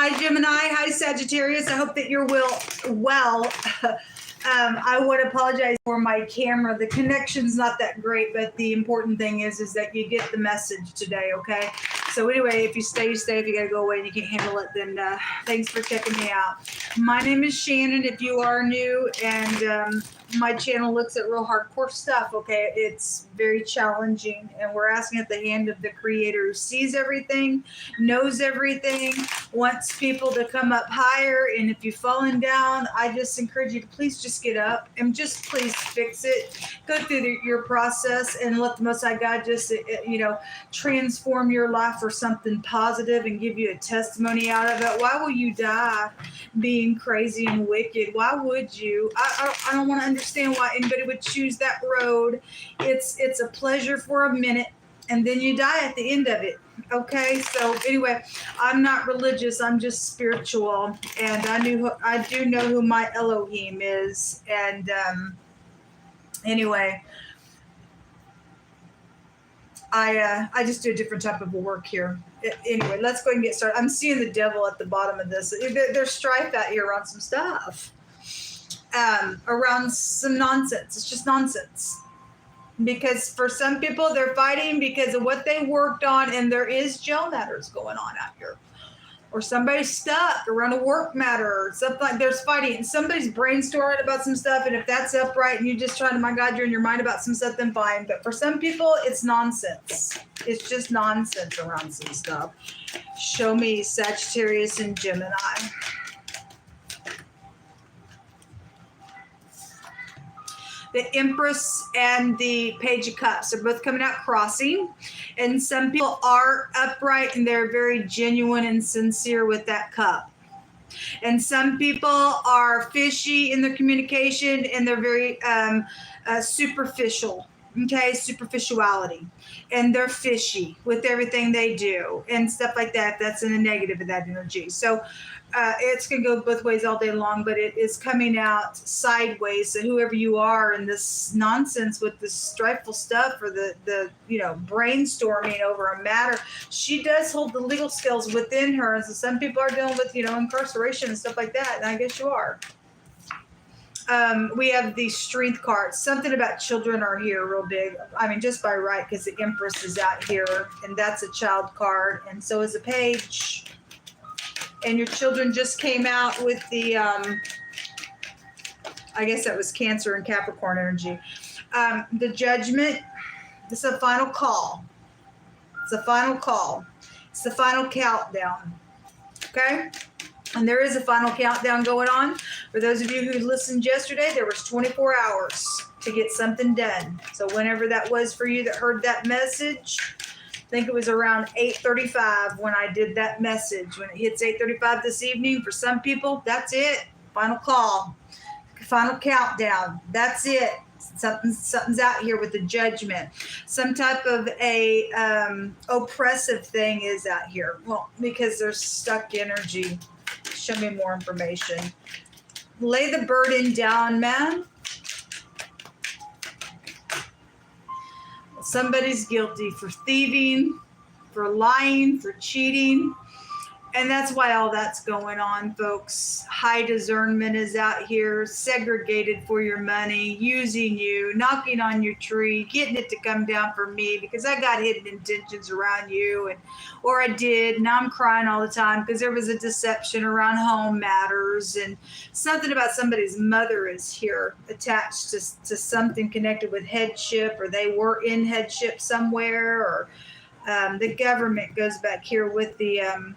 Hi, Gemini. Hi, Sagittarius. I hope that you're well. I would apologize for my camera. The connection's not that great, but the important thing is that you get the message today, okay? So anyway, if you stay, you stay. If you got to go away and you can't handle it, then thanks for checking me out. My name is Shannon, if you are new, and my channel looks at real hardcore stuff, okay? It's very challenging, and we're asking at the hand of the Creator who sees everything, knows everything, wants people to come up higher. And if you've fallen down, I just encourage you to please just get up and just please fix it. Go through your process and let the Most High God just, transform your life for something positive and give you a testimony out of it. Why will you die being crazy and wicked? Why would you? I don't want to understand why anybody would choose that road. It's a pleasure for a minute, and then you die at the end of it. Okay, so anyway, I'm not religious. I'm just spiritual, and I do know who my Elohim is. And anyway, I just do a different type of work here. Anyway, let's go ahead and get started. I'm seeing the devil at the bottom of this. There's strife out here around some stuff, around some nonsense. It's just nonsense. Because for some people, they're fighting because of what they worked on, and there is jail matters going on out here. Or somebody's stuck around a work matter or something like there's fighting. And somebody's brainstorming about some stuff, and if that's upright and you just trying to, my God, you're in your mind about some stuff, then fine. But for some people, it's nonsense. It's just nonsense around some stuff. Show me Sagittarius and Gemini. The Empress and the Page of Cups are both coming out crossing. And some people are upright and they're very genuine and sincere with that cup. And some people are fishy in their communication and they're very superficial. Okay, superficiality. And they're fishy with everything they do and stuff like that. That's in the negative of that energy. So it's going to go both ways all day long, but it is coming out sideways. So whoever you are in this nonsense with this strifeful stuff or the brainstorming over a matter, she does hold the legal skills within her. And so some people are dealing with, incarceration and stuff like that. And I guess you are. We have the strength cards. Something about children are here real big. I mean, just by right, because the Empress is out here, and that's a child card, and so is a page. And your children just came out with the, I guess that was Cancer and Capricorn energy. The Judgment. This is a final call. It's a final call. It's the final countdown. Okay? And there is a final countdown going on. For those of you who listened yesterday, there was 24 hours to get something done. So whenever that was for you that heard that message, I think it was around 8:35 when I did that message. When it hits 8:35 this evening, for some people, that's it. Final call. Final countdown. That's it. Something's out here with the Judgment. Some type of a oppressive thing is out here. Well, because there's stuck energy. Show me more information. Lay the burden down, man. Somebody's guilty for thieving, for lying, for cheating. And that's why all that's going on, folks. High discernment is out here, segregated for your money, using you, knocking on your tree, getting it to come down for me because I got hidden intentions around you, or I did. Now I'm crying all the time because there was a deception around home matters, and something about somebody's mother is here attached to something connected with headship, or they were in headship somewhere, or the government goes back here with the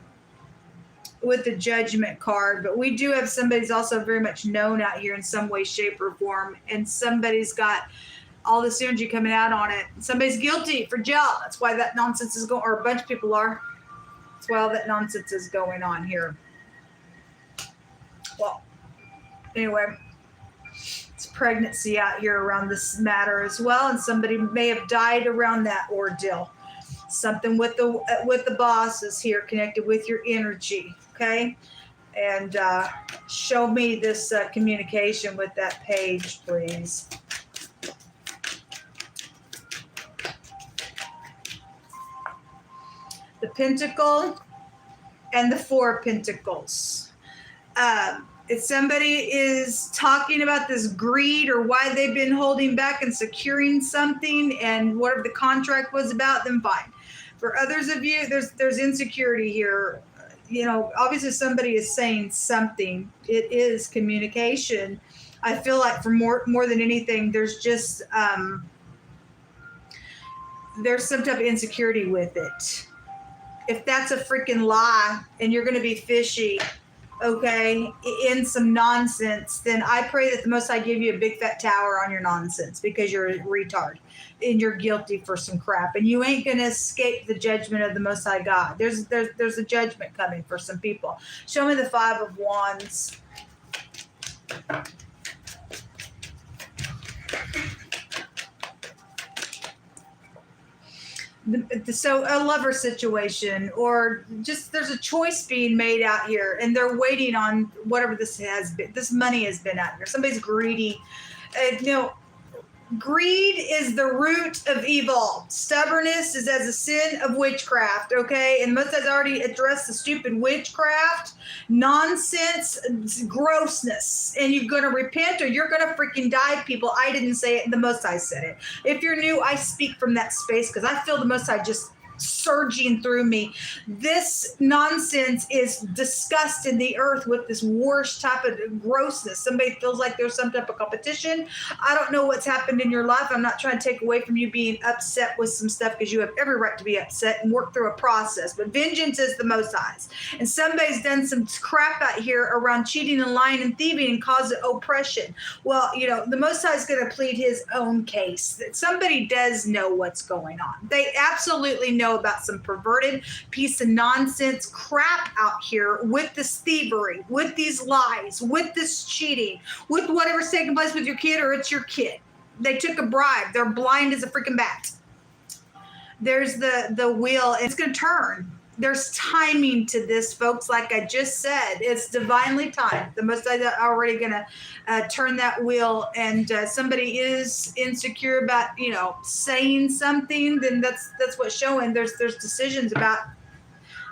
Judgment card. But we do have somebody's also very much known out here in some way, shape, or form, and somebody's got all this energy coming out on it. Somebody's guilty for jail. That's why that nonsense is going, or a bunch of people are. That's why all that nonsense is going on here. Well, anyway, it's pregnancy out here around this matter as well, and somebody may have died around that ordeal. Something with the boss is here connected with your energy, okay? And show me this communication with that page, please. The Pentacle and the Four of Pentacles. If somebody is talking about this greed or why they've been holding back and securing something and whatever the contract was about, then fine. For others of you, there's insecurity here. You know, obviously somebody is saying something. It is communication. I feel like for more than anything, there's just there's some type of insecurity with it. If that's a freaking lie and you're going to be fishy, okay, in some nonsense, then I pray that the Most High give you a big fat tower on your nonsense, because you're a retard and you're guilty for some crap, and you ain't gonna escape the judgment of the Most High God. There's a judgment coming for some people. Show me the Five of Wands. So a lover situation, or just there's a choice being made out here, and they're waiting on whatever this has been. This money has been out here. Somebody's greedy. You know, greed is the root of evil. Stubbornness is as a sin of witchcraft, okay? And most has already addressed the stupid witchcraft, nonsense, grossness. And you're going to repent or you're going to freaking die, people. I didn't say it. The Most High said it. If you're new, I speak from that space because I feel the Most High just surging through me. This nonsense is discussed in the earth with this worst type of grossness. Somebody feels like there's some type of competition. I don't know what's happened in your life. I'm not trying to take away from you being upset with some stuff, because you have every right to be upset and work through a process. But vengeance is the Most High's. And somebody's done some crap out here around cheating and lying and thieving and caused oppression. Well, you know, the Most High is going to plead his own case. Somebody does know what's going on. They absolutely know about some perverted piece of nonsense crap out here with this thievery, with these lies, with this cheating, with whatever's taking place with your kid, or it's your kid. They took a bribe. They're blind as a freaking bat. There's the wheel. It's going to turn. There's timing to this, folks. Like I just said, it's divinely timed. The Most High already going to turn that wheel, and somebody is insecure about, you know, saying something. Then that's what's showing. There's decisions about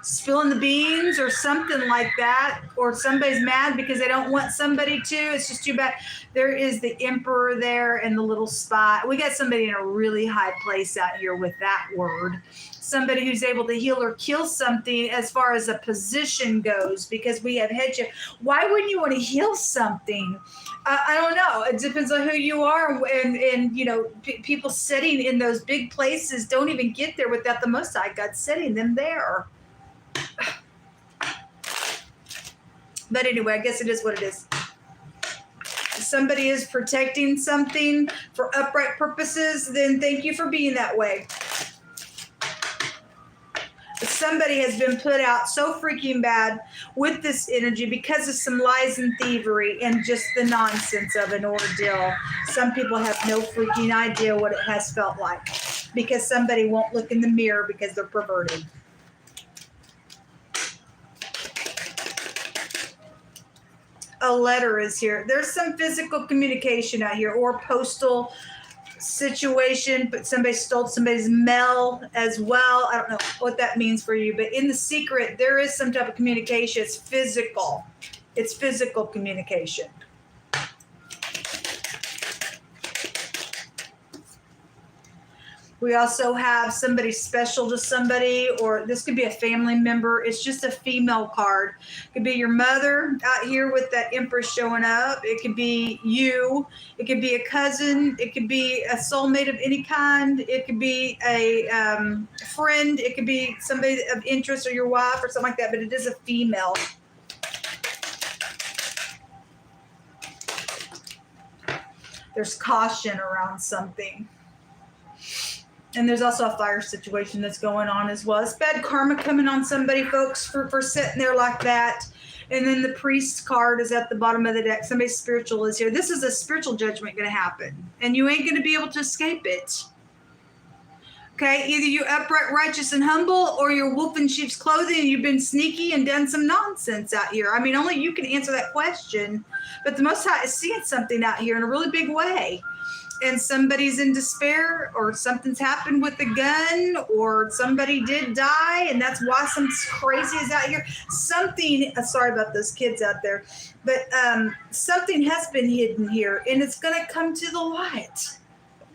spilling the beans or something like that, or somebody's mad because they don't want somebody to. It's just too bad. There is the Emperor there and the little spot. We got somebody in a really high place out here with that word. Somebody who's able to heal or kill something as far as a position goes, because we have hedge. Why wouldn't you want to heal something? I don't know. It depends on who you are. And you know, people sitting in those big places don't even get there without the Most High God setting them there. But anyway, I guess it is what it is. Somebody is protecting something for upright purposes, then thank you for being that way. Somebody has been put out so freaking bad with this energy because of some lies and thievery and just the nonsense of an ordeal. Some people have no freaking idea what it has felt like, because somebody won't look in the mirror because they're perverted. A letter is here. There's some physical communication out here, or postal situation, but somebody stole somebody's mail as well. I don't know what that means for you, but in the secret, there is some type of communication. It's physical. It's physical communication. We also have somebody special to somebody, or this could be a family member. It's just a female card. It could be your mother out here with that Empress showing up. It could be you. It could be a cousin. It could be a soulmate of any kind. It could be a friend. It could be somebody of interest, or your wife or something like that, but it is a female. There's caution around something. And there's also a fire situation that's going on as well. It's bad karma coming on somebody, folks, for sitting there like that. And then the priest card is at the bottom of the deck. Somebody spiritual is here. This is a spiritual judgment going to happen, and you ain't going to be able to escape it. Okay, either you're upright, righteous, and humble, or you're wolf in sheep's clothing and you've been sneaky and done some nonsense out here. I mean, only you can answer that question. But the Most High is seeing something out here in a really big way. and somebody's in despair, or something's happened with the gun, or somebody did die, and that's why some crazy is out here. Something, sorry about those kids out there, but something has been hidden here, and it's going to come to the light,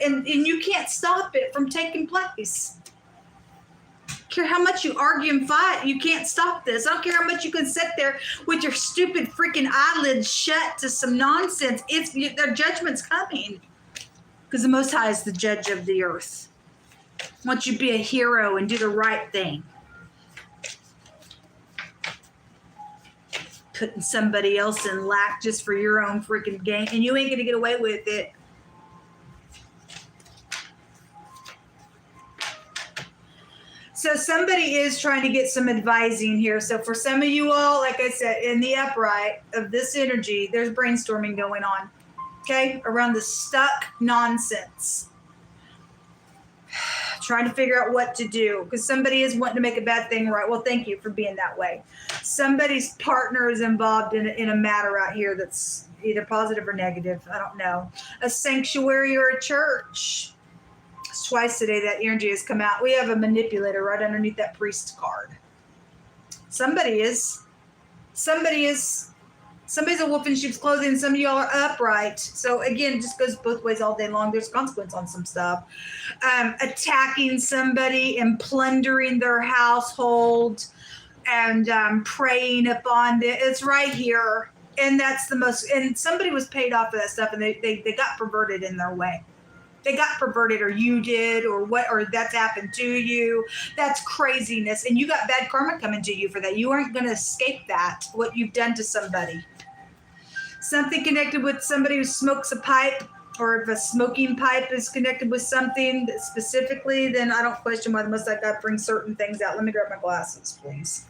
and you can't stop it from taking place. Care how much you argue and fight, you can't stop this. I don't care how much you can sit there with your stupid freaking eyelids shut to some nonsense. Their judgment's coming, because the Most High is the judge of the earth. Wants you to be a hero and do the right thing. Putting somebody else in lack just for your own freaking gain, and you ain't gonna get away with it. So somebody is trying to get some advising here. So for some of you all, like I said, in the upright of this energy, there's brainstorming going on, okay, around the stuck nonsense. Trying to figure out what to do, because somebody is wanting to make a bad thing right. Well, thank you for being that way. Somebody's partner is involved in a matter out here that's either positive or negative. I don't know. A sanctuary or a church. Twice today that energy has come out. We have a manipulator right underneath that priest card. Somebody's a wolf in sheep's clothing. Some of y'all are upright. So again, it just goes both ways all day long. There's consequence on some stuff. Attacking somebody and plundering their household and preying upon them. It's right here. And that's the most, and somebody was paid off for that stuff, and they got perverted in their way. They got perverted, or you did, or what, or that's happened to you. That's craziness. And you got bad karma coming to you for that. You aren't going to escape that, what you've done to somebody. Something connected with somebody who smokes a pipe, or if a smoking pipe is connected with something specifically, then I don't question why the Most High God brings certain things out. Let me grab my glasses, please.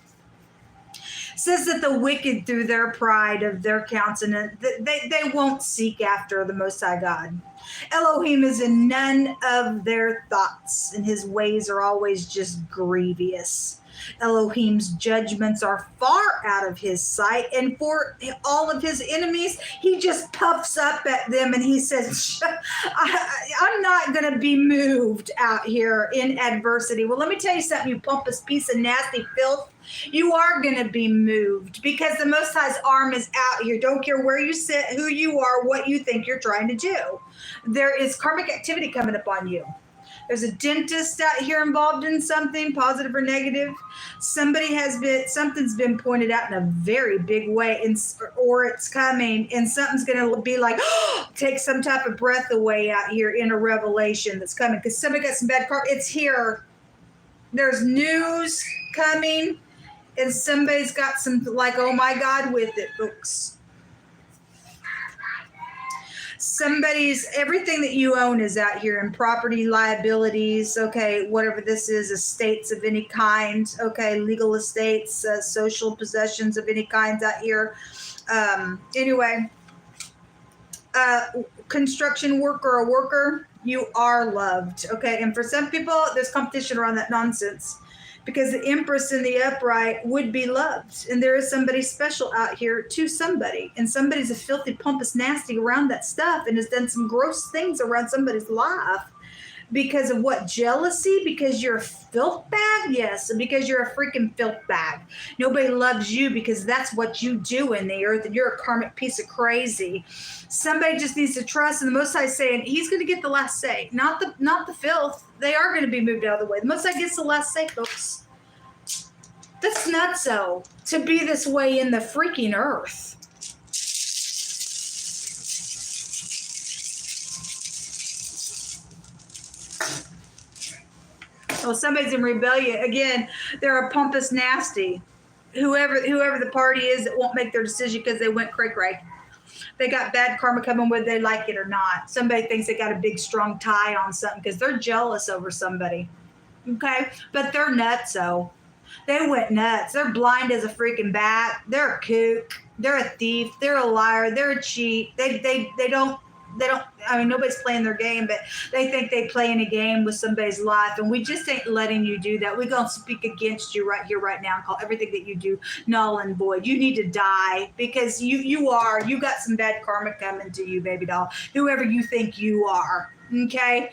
Says that the wicked, through their pride of their countenance, they won't seek after the Most High God. Elohim is in none of their thoughts, and his ways are always just grievous. Elohim's judgments are far out of his sight, and for all of his enemies, he just puffs up at them and he says, I'm not going to be moved out here in adversity. Well, let me tell you something, you pompous piece of nasty filth. You are going to be moved, because the Most High's arm is out here. Don't care where you sit, who you are, what you think you're trying to do. There is karmic activity coming up on you. There's a dentist out here involved in something, positive or negative. Something's been pointed out in a very big way, or it's coming, and something's going to be like, take some type of breath away out here in a revelation that's coming, because somebody got some bad karma. It's here. There's news coming, and somebody's got some, like, oh my God, with it, folks. Everything that you own is out here, in property, liabilities, okay, whatever this is, estates of any kind, okay, legal estates, social possessions of any kind out here. Anyway, construction worker or worker, you are loved, okay? And for some people, there's competition around that nonsense, because the Empress in the upright would be loved. And there is somebody special out here to somebody. And somebody's a filthy, pompous, nasty around that stuff, and has done some gross things around somebody's life. Because of what? Jealousy? Because you're a filth bag? Yes, because you're a freaking filth bag. Nobody loves you because that's what you do in the earth, and you're a karmic piece of crazy. Somebody just needs to trust, and the Most High is saying he's going to get the last say, not the filth. They are going to be moved out of the way. The Most High gets the last say, folks. That's not so to be this way in the freaking earth. Oh, somebody's in rebellion. Again, they're a pompous nasty. Whoever the party is that won't make their decision because they went cray-cray. They got bad karma coming whether they like it or not. Somebody thinks they got a big, strong tie on something because they're jealous over somebody. Okay? But they're nutso. They went nuts. They're blind as a freaking bat. They're a kook. They're a thief. They're a liar. They're a cheat. They don't they don't, I mean, nobody's playing their game, but they think they playing a game with somebody's life, and we just ain't letting you do that. We're going to speak against you right here, right now, and call everything that you do null and void. You need to die, because you got some bad karma coming to you, baby doll, whoever you think you are. Okay.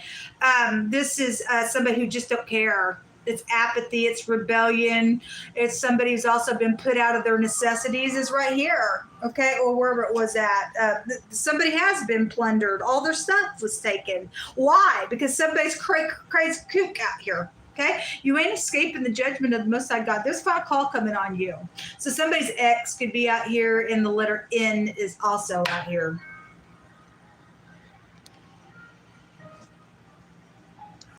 This is somebody who just don't care. It's apathy, it's rebellion, it's somebody who's also been put out of their necessities, is right here, okay, or wherever it was at. Somebody has been plundered. All their stuff was taken. Why? Because somebody's crazy kook out here, okay? You ain't escaping the judgment of the Most High God. There's a phone call coming on you. So somebody's ex could be out here, and the letter N is also out here.